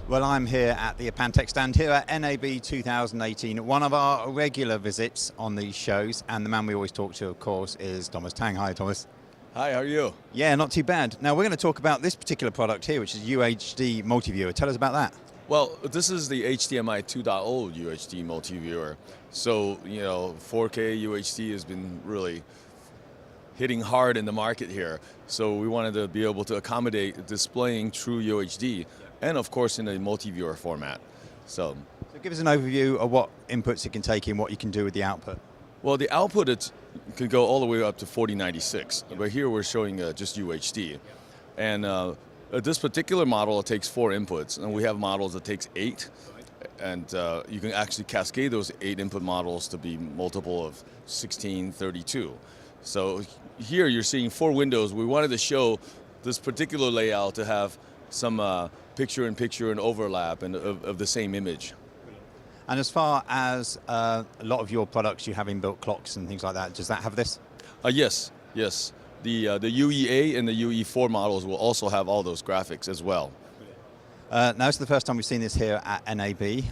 Well, I'm here at the Apantac stand here at NAB 2018, one of our regular visits on these shows, and the man we always talk to, of course, is Thomas Tang. Hi, Thomas. Hi, how are you? Yeah, not too bad. Now, we're going to talk about this particular product here, which is UHD Multiviewer. Tell us about that. Well, this is the HDMI 2.0 UHD Multiviewer. So, 4K UHD has been really hitting hard in the market here. So we wanted to be able to accommodate displaying true UHD, and of course in a multi-viewer format. So give us an overview of what inputs it can take in, what you can do with the output. Well, the output can go all the way up to 4096, but here we're showing just UHD. And this particular model, it takes 4 inputs, and we have models that takes 8. And you can actually cascade those 8 input models to be multiple of 16, 32. So here you're seeing 4 windows. We wanted to show this particular layout to have some picture-in-picture and overlap and of the same image. And as far as a lot of your products, you have inbuilt clocks and things like that, does that have this? Yes. The UEA and the UE4 models will also have all those graphics as well. Now, this is the first time we've seen this here at NAB.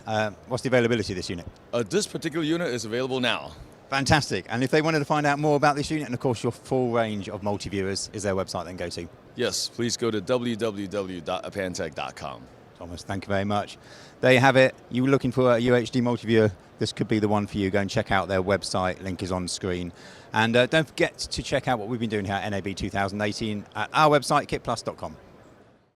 What's the availability of this unit? This particular unit is available now. Fantastic. And if they wanted to find out more about this unit, and of course your full range of multi-viewers, is their website then go to? Yes, please go to www.apantac.com. Thomas, thank you very much. There you have it. You were looking for a UHD Multiviewer. This could be the one for you. Go and check out their website. Link is on screen. And don't forget to check out what we've been doing here at NAB 2018 at our website, kitplus.com.